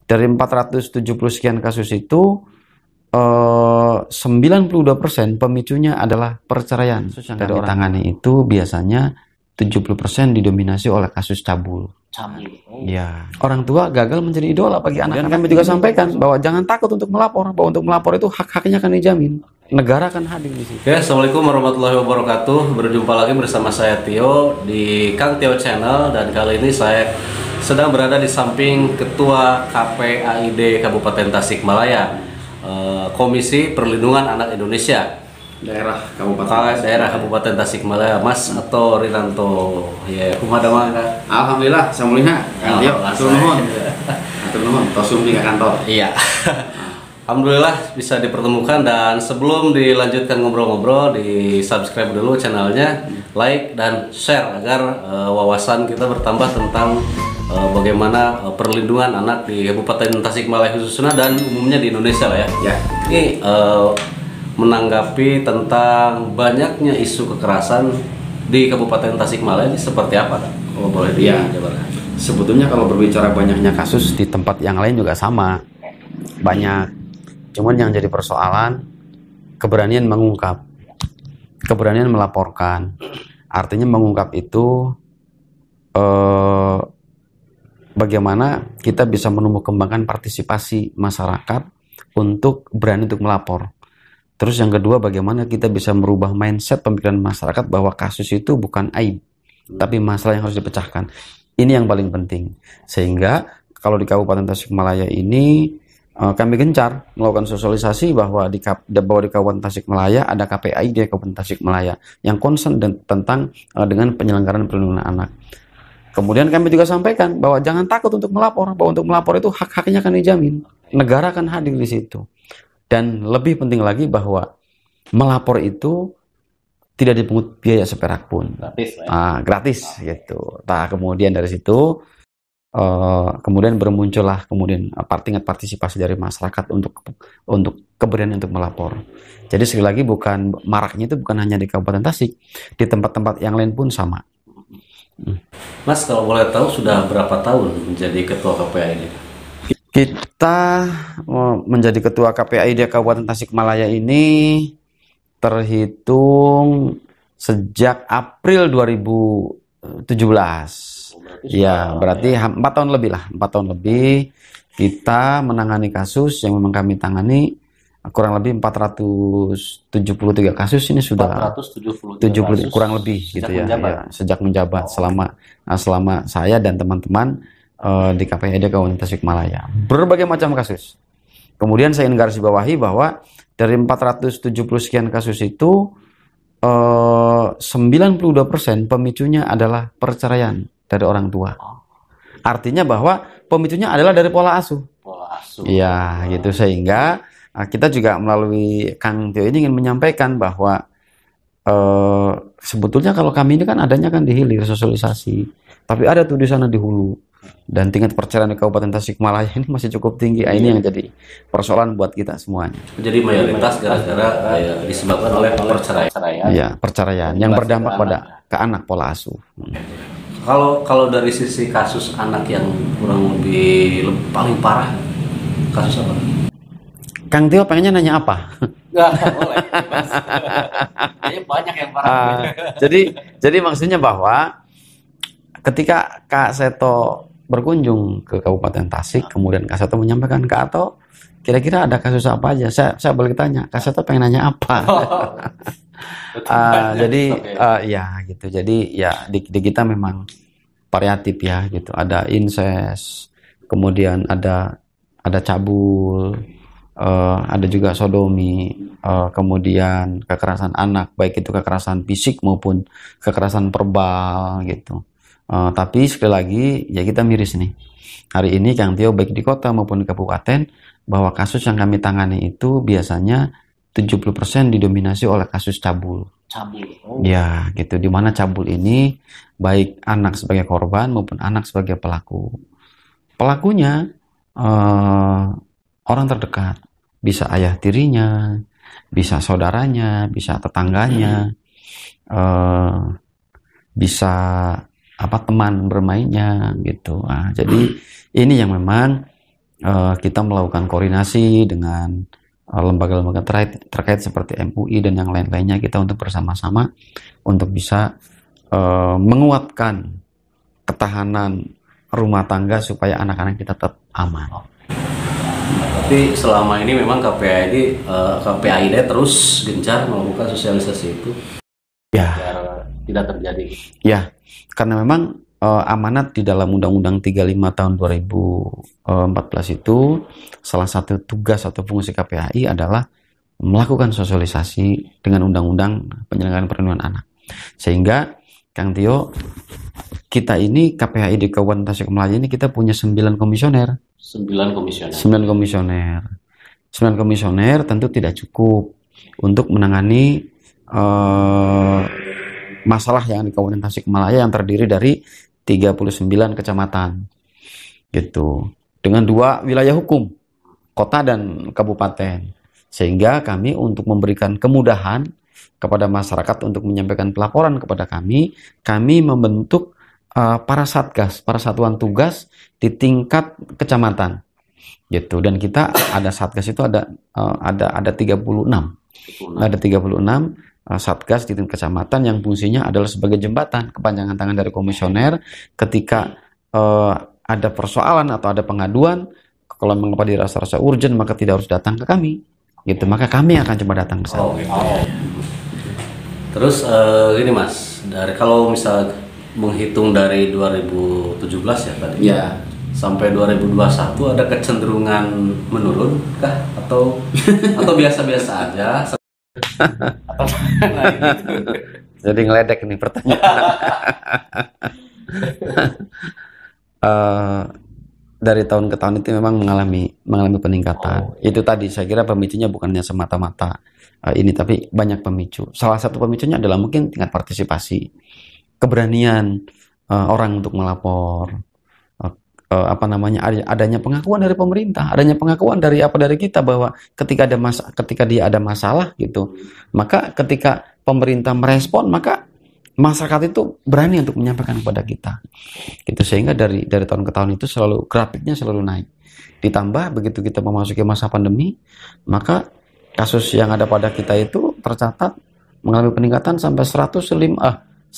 dari 470 sekian kasus itu 92% pemicunya adalah perceraian. Kasus yang kami tangani itu biasanya 70% didominasi oleh kasus cabul. Ya, orang tua gagal menjadi idola bagi anak. Dan kami juga sampaikan bahwa jangan takut untuk melapor, bahwa untuk melapor itu hak-haknya akan dijamin. Negara akan hadir di situ. Ya, Assalamualaikum warahmatullahi wabarakatuh. Berjumpa lagi bersama saya Tio di Kang Tio Channel, dan kali ini saya sedang berada di samping Ketua KPAID Kabupaten Tasikmalaya, Komisi Perlindungan Anak Indonesia daerah Kabupaten Tasikmalaya, Mas atau Riranto. Ya, kumaha mangga. Alhamdulillah, samuliha. Kang Tio, atur nuhun, tosum di kantor. Iya. Alhamdulillah bisa dipertemukan, dan sebelum dilanjutkan ngobrol-ngobrol, di subscribe dulu channelnya, like dan share agar wawasan kita bertambah tentang bagaimana perlindungan anak di Kabupaten Tasikmalaya khususnya dan umumnya di Indonesia lah ya. Ya. Ini menanggapi tentang banyaknya isu kekerasan di Kabupaten Tasikmalaya ini seperti apa, Kak? Kalau boleh dijabarkan. Sebetulnya kalau berbicara banyaknya kasus di tempat yang lain juga sama, banyak. Cuman yang jadi persoalan keberanian mengungkap, keberanian melaporkan. Artinya mengungkap itu bagaimana kita bisa menumbuh kembangkan partisipasi masyarakat untuk berani untuk melapor. Terus yang kedua, bagaimana kita bisa merubah mindset pemikiran masyarakat bahwa kasus itu bukan aib, tapi masalah yang harus dipecahkan. Ini yang paling penting. Sehingga kalau di Kabupaten Tasikmalaya ini kami gencar melakukan sosialisasi bahwa di Kabupaten Tasikmalaya ada KPAI di Kabupaten Tasikmalaya yang concern tentang dengan penyelenggaraan perlindungan anak. Kemudian kami juga sampaikan bahwa jangan takut untuk melapor, bahwa untuk melapor itu hak-haknya akan dijamin. Negara akan hadir di situ. Dan lebih penting lagi bahwa melapor itu tidak dipungut biaya seperak pun. Gratis gitu. Nah, kemudian dari situ kemudian bermuncullah tingkat partisipasi dari masyarakat untuk keberanian untuk melapor. Jadi sekali lagi, bukan maraknya itu bukan hanya di Kabupaten Tasik, di tempat-tempat yang lain pun sama. Mas, kalau boleh tahu sudah berapa tahun menjadi ketua KPAID? Kita menjadi ketua KPAID Kabupaten Tasikmalaya ini terhitung sejak April 2017. Ya, berarti 4 tahun lebih lah, 4 tahun lebih kita menangani kasus yang memang kami tangani kurang lebih 473 kasus ini sudah 473 kurang lebih gitu ya, sejak menjabat selama saya dan teman-teman di KPAID Kabupaten Tasikmalaya. Berbagai macam kasus. Kemudian saya ingin garis bawahi bahwa dari 470 sekian kasus itu 92% pemicunya adalah perceraian dari orang tua. Artinya bahwa pemicunya adalah dari pola asuh. Iya, gitu. Sehingga kita juga melalui Kang Tio ini ingin menyampaikan bahwa sebetulnya kalau kami ini kan adanya kan di hilir sosialisasi, tapi ada tuh di sana di hulu. Dan tingkat perceraian di Kabupaten Tasikmalaya ini masih cukup tinggi. Ini yang jadi persoalan buat kita semuanya. Jadi mayoritas gara-gara disebabkan oleh perceraian. Iya, perceraian yang berdampak pada ke anak pola asuh. Kalau dari sisi kasus anak yang kurang lebih paling parah, kasus apa? Kang Tio pengennya nanya apa? Nggak boleh. Banyak yang parah. Jadi maksudnya bahwa ketika Kak Seto berkunjung ke Kabupaten Tasik, kemudian Kak Seto menyampaikan, Kak Ato, kira-kira ada kasus apa aja? Saya boleh tanya, Kak Seto pengen nanya apa? Ya gitu. Jadi ya di kita memang variatif ya gitu. Ada incest, kemudian ada cabul, ada juga sodomi, kemudian kekerasan anak, baik itu kekerasan fisik maupun kekerasan verbal gitu. Tapi sekali lagi ya kita miris nih. Hari ini Kang Tio baik di kota maupun di kabupaten bahwa kasus yang kami tangani itu biasanya 70% didominasi oleh kasus cabul. Ya, gitu. Di mana cabul ini baik anak sebagai korban maupun anak sebagai pelaku. Pelakunya orang terdekat, bisa ayah tirinya, bisa saudaranya, bisa tetangganya, bisa teman bermainnya gitu. Jadi ini yang memang kita melakukan koordinasi dengan lembaga-lembaga terkait seperti MUI dan yang lain-lainnya, kita untuk bersama-sama untuk bisa menguatkan ketahanan rumah tangga supaya anak-anak kita tetap aman. Tapi selama ini memang KPAID terus gencar melakukan sosialisasi itu, Ya, biar tidak terjadi. ya, karena memang amanat di dalam Undang-Undang 35 tahun 2014 itu salah satu tugas atau fungsi KPAI adalah melakukan sosialisasi dengan Undang-Undang Penyelenggaraan Perlindungan Anak. Sehingga Kang Tio, kita ini KPAI di Kabupaten Tasikmalaya ini kita punya 9 komisioner. 9 komisioner. 9 komisioner. 9 komisioner tentu tidak cukup untuk menangani masalah yang di Kabupaten Tasikmalaya yang terdiri dari 39 kecamatan. Gitu. Dengan 2 wilayah hukum, kota dan kabupaten. Sehingga kami untuk memberikan kemudahan kepada masyarakat untuk menyampaikan pelaporan kepada kami membentuk para satgas, para satuan tugas di tingkat kecamatan. Gitu. Dan kita ada satgas itu ada 36. Ada 36 satgas di tingkat kecamatan yang fungsinya adalah sebagai jembatan kepanjangan tangan dari komisioner ketika ada persoalan atau ada pengaduan. Kalau mengapa dirasa-rasa urgent maka tidak harus datang ke kami, gitu, maka kami akan coba datang ke sana. Terus gini Mas, kalau misal menghitung dari 2017 ya tadi, Ya. sampai 2021 ada kecenderungan menurun kah atau biasa-biasa aja? Atau Jadi ngeledek nih pertanyaan. Dari tahun ke tahun itu memang mengalami peningkatan. Itu tadi saya kira pemicunya bukannya semata-mata ini, tapi banyak pemicu. Salah satu pemicunya adalah mungkin tingkat partisipasi, keberanian orang untuk melapor, adanya pengakuan dari pemerintah, adanya pengakuan dari kita bahwa ketika dia ada masalah gitu, maka ketika pemerintah merespon maka masyarakat itu berani untuk menyampaikan kepada kita, gitu. Sehingga dari tahun ke tahun itu selalu grafiknya selalu naik. Ditambah begitu kita memasuki masa pandemi, maka kasus yang ada pada kita itu tercatat mengalami peningkatan sampai 152%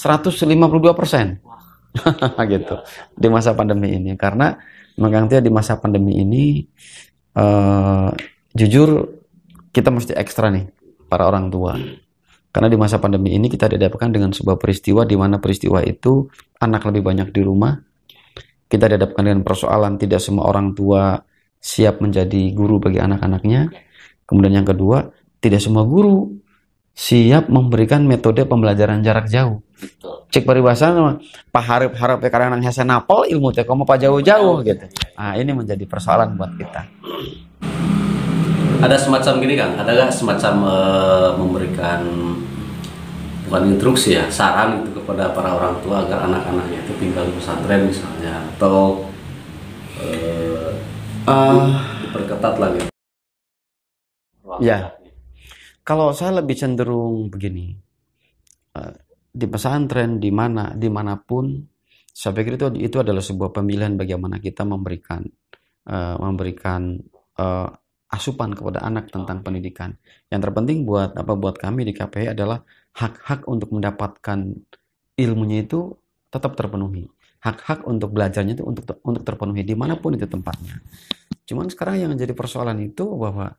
gitu di masa pandemi ini. Karena menganggapnya di masa pandemi ini jujur kita mesti ekstra nih para orang tua. Karena di masa pandemi ini kita dihadapkan dengan sebuah peristiwa di mana peristiwa itu anak lebih banyak di rumah. Kita dihadapkan dengan persoalan tidak semua orang tua siap menjadi guru bagi anak-anaknya. Kemudian yang kedua, tidak semua guru siap memberikan metode pembelajaran jarak jauh. Cek peribahasa Pak harap karena nang hese napel ilmu teh komo pa jauh-jauh gitu. Nah, ini menjadi persoalan buat kita. Ada semacam gini Kang, ada nggak semacam memberikan bukan instruksi ya, saran itu kepada para orang tua agar anak-anaknya itu tinggal di pesantren misalnya, atau diperketat lagi? Ya, kalau saya lebih cenderung begini, di pesantren dimanapun, saya pikir itu adalah sebuah pemilihan bagaimana kita memberikan asupan kepada anak tentang pendidikan. Yang terpenting buat kami di KPI adalah hak-hak untuk mendapatkan ilmunya itu tetap terpenuhi. Hak-hak untuk belajarnya itu untuk terpenuhi dimanapun itu tempatnya. Cuman sekarang yang menjadi persoalan itu bahwa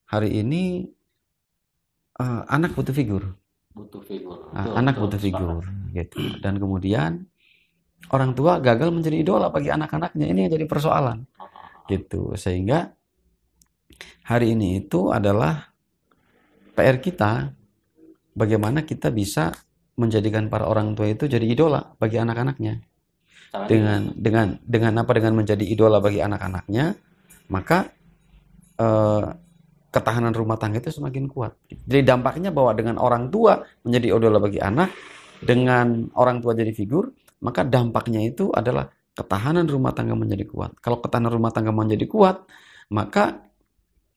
hari ini anak butuh figur. Anak butuh figur gitu. Dan kemudian orang tua gagal menjadi idola bagi anak-anaknya. Ini yang jadi persoalan. Gitu. Sehingga hari ini itu adalah PR kita, bagaimana kita bisa menjadikan para orang tua itu jadi idola bagi anak-anaknya. Dengan menjadi idola bagi anak-anaknya, maka ketahanan rumah tangga itu semakin kuat. Jadi dampaknya bahwa dengan orang tua menjadi idola bagi anak, dengan orang tua jadi figur, maka dampaknya itu adalah ketahanan rumah tangga menjadi kuat. Kalau ketahanan rumah tangga menjadi kuat, maka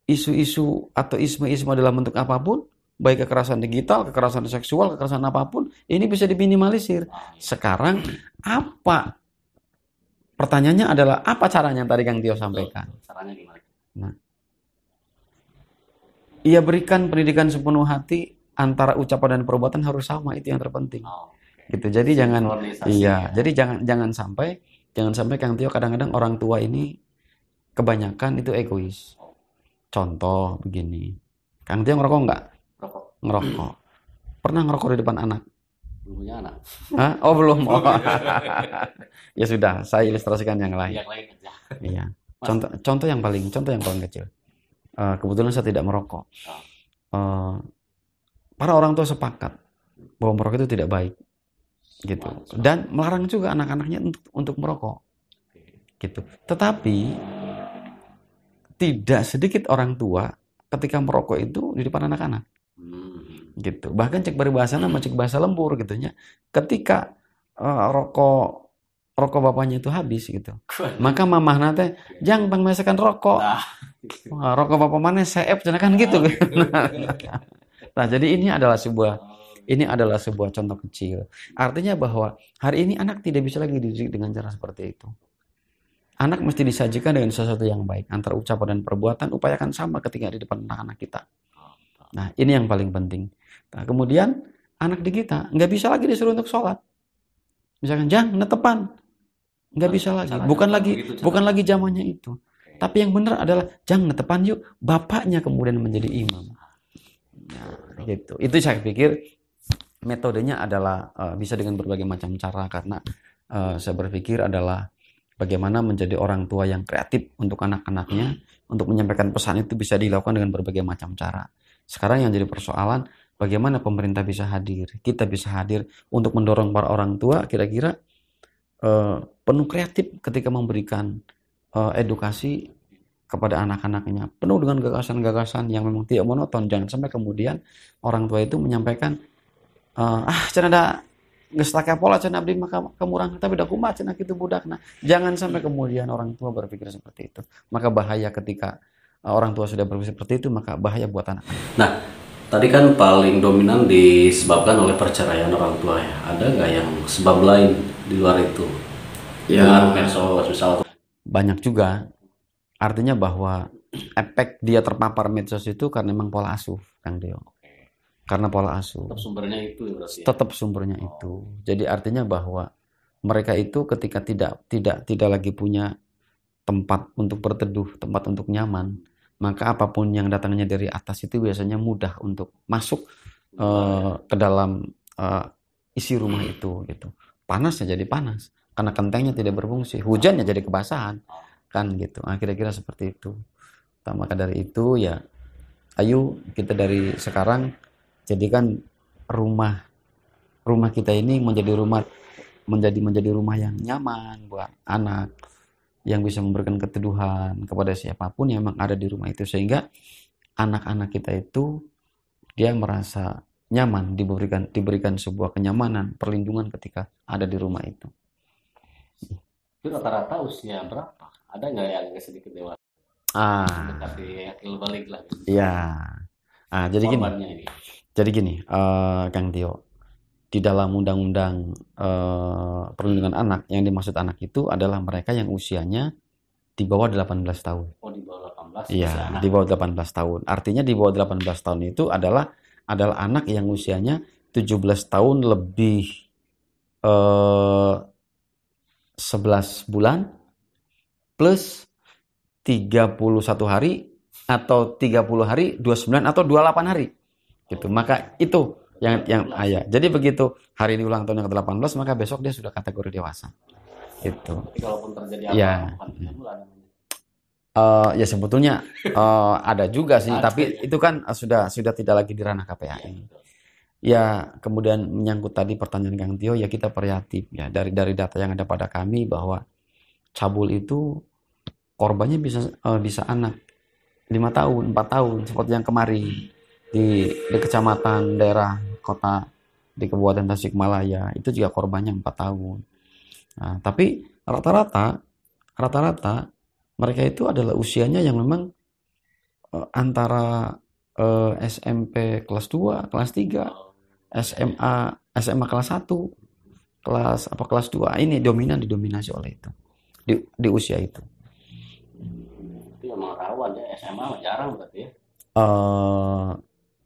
isu-isu atau isme-isme dalam bentuk apapun, baik kekerasan digital, kekerasan seksual, kekerasan apapun, ini bisa diminimalisir. Sekarang apa pertanyaannya adalah apa caranya tadi Kang Tio sampaikan? Caranya gimana? Nah, ia berikan pendidikan sepenuh hati, antara ucapan dan perbuatan harus sama, itu yang terpenting. Gitu. Jadi jangan jadi jangan sampai Kang Tio, kadang-kadang orang tua ini kebanyakan itu egois. Contoh begini. Kang Tio ngerokok nggak? Ngerokok. Pernah ngerokok di depan anak? Belum punya anak. Hah? Oh, belum. Oh. Ya sudah, saya ilustrasikan yang lain. Iya. Contoh yang paling kecil. Kebetulan saya tidak merokok. Para orang tua sepakat bahwa merokok itu tidak baik, gitu. Dan melarang juga anak-anaknya untuk merokok, gitu. Tetapi tidak sedikit orang tua ketika merokok itu di depan anak-anak, gitu. Bahkan cek peribahasa nama cek bahasa lembur, gitunya. Ketika rokok bapaknya itu habis, gitu, maka mamah nate jang bang mesekan rokok. Rokok bapak mana seep kan gitu. Nah, jadi ini adalah sebuah contoh kecil. Artinya bahwa hari ini anak tidak bisa lagi dididik dengan cara seperti itu. Anak mesti disajikan dengan sesuatu yang baik. Antara ucapan dan perbuatan, upayakan sama ketika di depan anak-anak kita. Nah, ini yang paling penting. Nah, kemudian anak di kita nggak bisa lagi disuruh untuk sholat. Misalkan, jang, netepan. Nggak bisa lagi. Bukan lagi zamannya itu. Tapi yang benar adalah, jang, netepan yuk. Bapaknya kemudian menjadi imam. Nah, gitu. Itu saya pikir metodenya adalah bisa dengan berbagai macam cara, karena saya berpikir adalah bagaimana menjadi orang tua yang kreatif untuk anak-anaknya, untuk menyampaikan pesan itu bisa dilakukan dengan berbagai macam cara. Sekarang yang jadi persoalan, bagaimana pemerintah bisa hadir, kita bisa hadir untuk mendorong para orang tua kira-kira penuh kreatif ketika memberikan edukasi kepada anak-anaknya, penuh dengan gagasan-gagasan yang memang tidak monoton. Jangan sampai kemudian orang tua itu menyampaikan, cenah ada geus take pola cenah abdi maka kemurang tapi da kumaha cenah kitu budakna. Jangan sampai kemudian orang tua berpikir seperti itu. Maka bahaya ketika orang tua sudah berpikir seperti itu, maka bahaya buat anak. Nah, tadi kan paling dominan disebabkan oleh perceraian orang tua ya. Ada nggak yang sebab lain di luar itu? Ya, medsos misal. Banyak juga. Artinya bahwa efek dia terpapar medsos itu karena memang pola asuh, Kang Deo. Karena pola asuh. Tetap sumbernya itu ya berarti. Tetap sumbernya itu. Jadi artinya bahwa mereka itu ketika tidak lagi punya tempat untuk berteduh, tempat untuk nyaman, maka apapun yang datangnya dari atas itu biasanya mudah untuk masuk ke dalam isi rumah itu, gitu. Panasnya jadi panas karena kentengnya tidak berfungsi, hujannya jadi kebasahan. Kan gitu. Kira-kira seperti itu. Maka dari itu ya, ayo kita dari sekarang jadikan rumah kita ini menjadi rumah yang nyaman buat anak, yang bisa memberikan keteduhan kepada siapapun yang memang ada di rumah itu, sehingga anak-anak kita itu dia merasa nyaman, diberikan sebuah kenyamanan, perlindungan ketika ada di rumah itu. Itu rata-rata usia berapa? Ada nggak yang sedikit dewasa? Mendekati akil balik lah. Iya. Jadi gini, Kang Tio, di dalam undang-undang perlindungan anak, yang dimaksud anak itu adalah mereka yang usianya di bawah 18 tahun. Oh, di bawah 18? Iya, di bawah 18 tahun. Artinya di bawah 18 tahun itu adalah anak yang usianya 17 tahun lebih 11 bulan plus 31 hari atau 30 hari, 29 atau 28 hari. Gitu. Maka itu yang ayah. Jadi begitu hari ini ulang tahun yang ke-18, maka besok dia sudah kategori dewasa. Itu. Walaupun terjadi ya sebetulnya ada juga sih, tapi itu kan sudah tidak lagi di ranah KPAI. Ya, kemudian menyangkut tadi pertanyaan Kang Tio, ya kita variatif ya, dari data yang ada pada kami bahwa cabul itu korbannya bisa anak 5 tahun, 4 tahun, seperti yang kemarin di kecamatan, daerah, kota di Kabupaten Tasikmalaya, itu juga korbannya 4 tahun. Nah, tapi rata-rata mereka itu adalah usianya yang memang antara SMP kelas 2, kelas 3, SMA kelas 1, kelas 2, ini didominasi oleh itu. di usia itu. Itu memang rawan ya, SMA mah jarang berarti ya. eh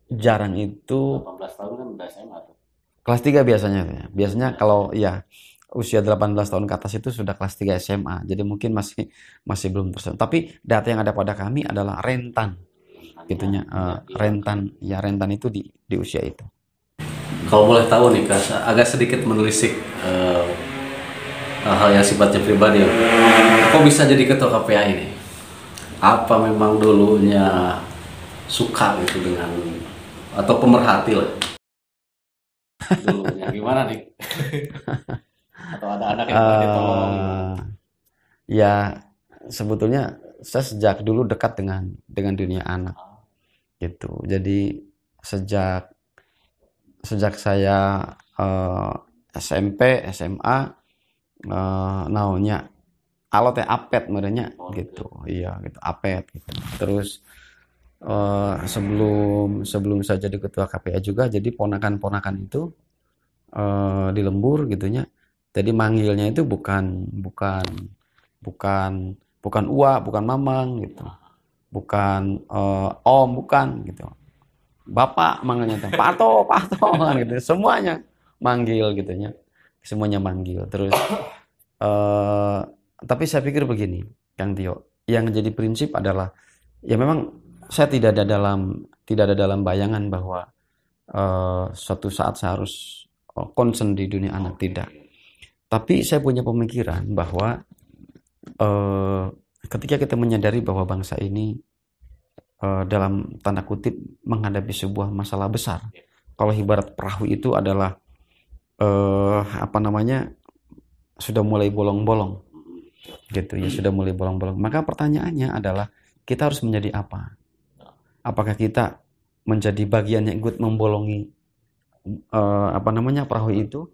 Jarang itu 18 tahun kan udah SMA tuh. kelas 3 biasanya. Biasanya kalau ya usia 18 tahun ke atas itu sudah kelas 3 SMA. Jadi mungkin masih masih belum tersentuh. Tapi data yang ada pada kami adalah rentan gitunya. Rentan ya, rentan itu di usia itu. Kalau boleh tahu nih Kak, agak sedikit menelisik hal-hal yang sifatnya pribadi. Kok bisa jadi ketua KPA ini? Apa memang dulunya suka gitu dengan, atau pemerhati lah dulunya, gimana nih? Atau ada anak yang pernah ditolong gitu? Ya sebetulnya saya sejak dulu dekat dengan dunia anak gitu. Jadi sejak saya SMP, SMA, naunya alote apet merenya gitu. Iya gitu, apet gitu. Terus sebelum saya jadi ketua KPA juga, jadi ponakan-ponakan itu di lembur gitunya. Jadi manggilnya itu bukan Uwa, bukan Mamang gitu. Bukan Om, bukan gitu. Bapak manggilnya tuh, Pak Arto kan gitu. Semuanya manggil gitunya. Semuanya manggil. Terus tapi saya pikir begini, Kang Tio, yang jadi prinsip adalah ya memang saya tidak ada dalam bayangan bahwa suatu saat saya harus concern di dunia anak, tidak. Tapi saya punya pemikiran bahwa ketika kita menyadari bahwa bangsa ini dalam tanda kutip menghadapi sebuah masalah besar. Kalau ibarat perahu itu adalah sudah mulai bolong-bolong gitu ya, sudah mulai bolong-bolong. Maka pertanyaannya adalah kita harus menjadi apa? Apakah kita menjadi bagian yang ikut membolongi perahu itu,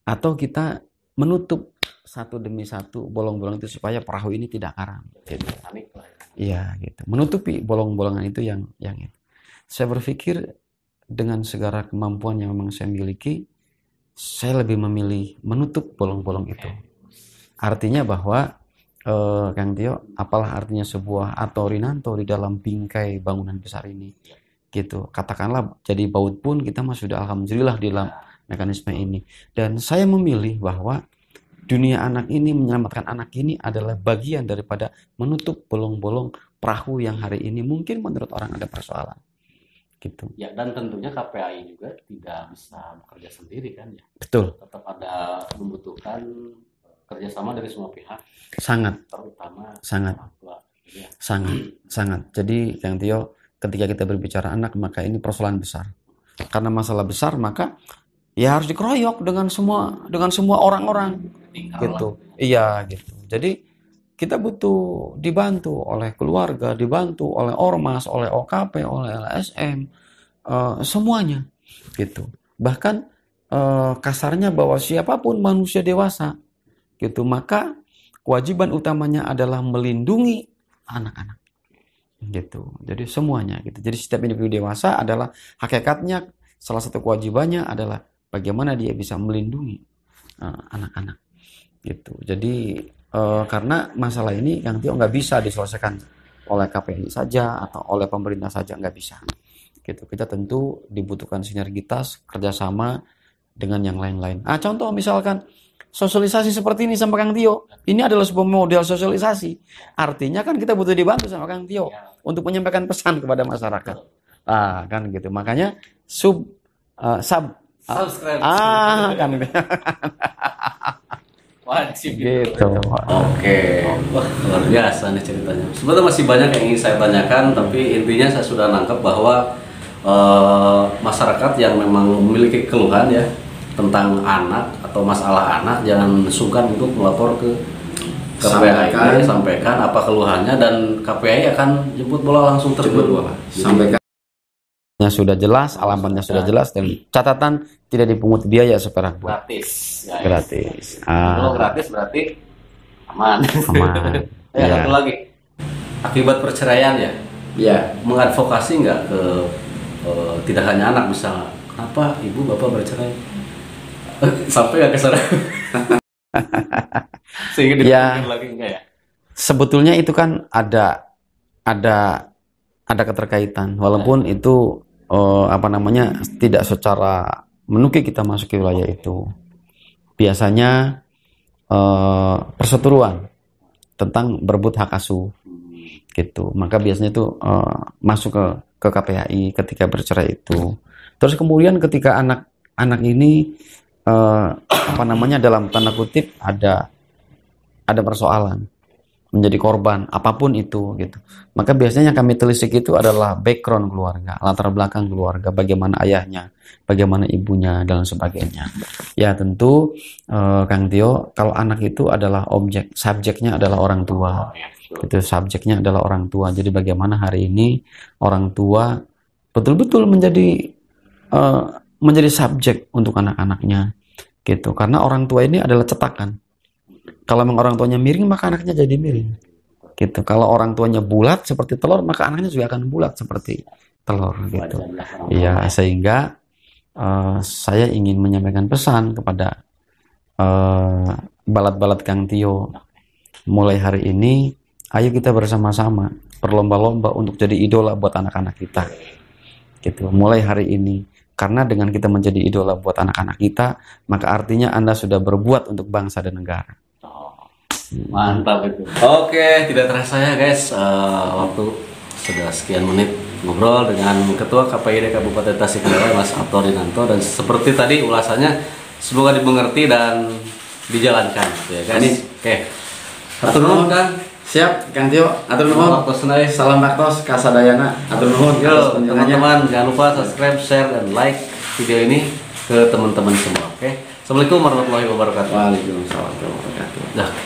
atau kita menutup satu demi satu bolong-bolong itu supaya perahu ini tidak karam gitu. Iya gitu, menutupi bolong-bolongan itu yang itu. Saya berpikir dengan segala kemampuan yang memang saya miliki, saya lebih memilih menutup bolong-bolong itu. Artinya bahwa Kang Tio, apalah artinya sebuah atorinanto di dalam bingkai bangunan besar ini gitu. Katakanlah jadi baut pun kita mah sudah alhamdulillah di dalam mekanisme ini. Dan saya memilih bahwa dunia anak ini, menyelamatkan anak ini adalah bagian daripada menutup bolong-bolong perahu yang hari ini mungkin menurut orang ada persoalan gitu. Ya, dan tentunya KPAI juga tidak bisa bekerja sendiri kan ya. Betul. Tetap ada membutuhkan kerjasama dari semua pihak. Sangat. Terutama sangat. Ya. Sangat. Jadi Kang Tio, ketika kita berbicara anak, maka ini persoalan besar. Karena masalah besar, maka ya harus dikeroyok dengan semua orang-orang gitu. Iya gitu. Jadi kita butuh dibantu oleh keluarga, dibantu oleh ormas, oleh OKP, oleh LSM, semuanya gitu. Bahkan kasarnya bahwa siapapun manusia dewasa gitu, maka kewajiban utamanya adalah melindungi anak-anak gitu. Jadi semuanya gitu. Jadi setiap individu dewasa adalah hakikatnya salah satu kewajibannya adalah bagaimana dia bisa melindungi anak-anak gitu. Jadi karena masalah ini yang nggak bisa diselesaikan oleh KPI saja atau oleh pemerintah saja, nggak bisa gitu. Kita tentu dibutuhkan sinergitas, kerjasama dengan yang lain-lain. Contoh misalkan sosialisasi seperti ini sama Kang Tio, ini adalah sebuah model sosialisasi. Artinya kan kita butuh dibantu sama Kang Tio untuk menyampaikan pesan kepada masyarakat. Kan gitu. Makanya subscribe. Kan wajib gitu. Oke. Wah, luar biasa nih ceritanya. Sebenarnya masih banyak yang ingin saya tanyakan, tapi intinya saya sudah nangkep bahwa masyarakat yang memang memiliki keluhan ya tentang anak atau masalah anak, jangan sungkan untuk melapor ke KPAI, sampaikan apa keluhannya, dan KPAI akan jemput bola langsung tersebut. Sampaikan sudah jelas, alamatnya sudah jelas, dan catatan tidak dipungut biaya seperak pun. Gratis. Guys. Gratis. Kalau gratis berarti aman. Ya. Satu lagi, akibat perceraian ya. Ya. Mengadvokasi nggak ke tidak hanya anak, misalnya kenapa ibu bapak bercerai sampai nggak ke sana? Sehingga Ya, ditemukan lagi enggak ya? sebetulnya itu kan ada ada keterkaitan, walaupun itu apa namanya tidak secara menukik kita masuk ke wilayah itu. Biasanya perseteruan tentang berebut hak asuh gitu. Maka biasanya itu masuk ke KPAI ketika bercerai itu. Terus kemudian ketika anak ini apa namanya dalam tanda kutip ada persoalan, menjadi korban apapun itu gitu. Maka biasanya yang kami telisik itu adalah background keluarga, latar belakang keluarga, bagaimana ayahnya, bagaimana ibunya dan sebagainya. Ya tentu Kang Tio, kalau anak itu adalah objek, subjeknya adalah orang tua. Itu subjeknya adalah orang tua. Jadi bagaimana hari ini orang tua betul-betul menjadi subjek untuk anak-anaknya gitu. Karena orang tua ini adalah cetakan. Kalau memang orang tuanya miring, maka anaknya jadi miring. Gitu. Kalau orang tuanya bulat seperti telur, maka anaknya juga akan bulat seperti telur. Gitu. Ya, sehingga saya ingin menyampaikan pesan kepada balat-balat Kang Tio. Mulai hari ini, ayo kita bersama-sama berlomba-lomba untuk jadi idola buat anak-anak kita. Gitu. Mulai hari ini. Karena dengan kita menjadi idola buat anak-anak kita, maka artinya Anda sudah berbuat untuk bangsa dan negara. Mantap itu. Oke, tidak terasa ya guys, waktu sudah sekian menit ngobrol dengan Ketua KPID Kabupaten Tasikmalaya Mas Abto Dinanto, dan seperti tadi ulasannya semoga dimengerti dan dijalankan ya guys. Oke. Atur nuhun Kang. Siap, Kang Tio. Atur nuhun. Salam baktos kasadayana. Atur nuhun. Yo, teman-teman jangan lupa subscribe, share dan like video ini ke teman-teman semua. Oke. Assalamualaikum warahmatullahi wabarakatuh. Waalaikumsalam warahmatullahi wabarakatuh. Dah.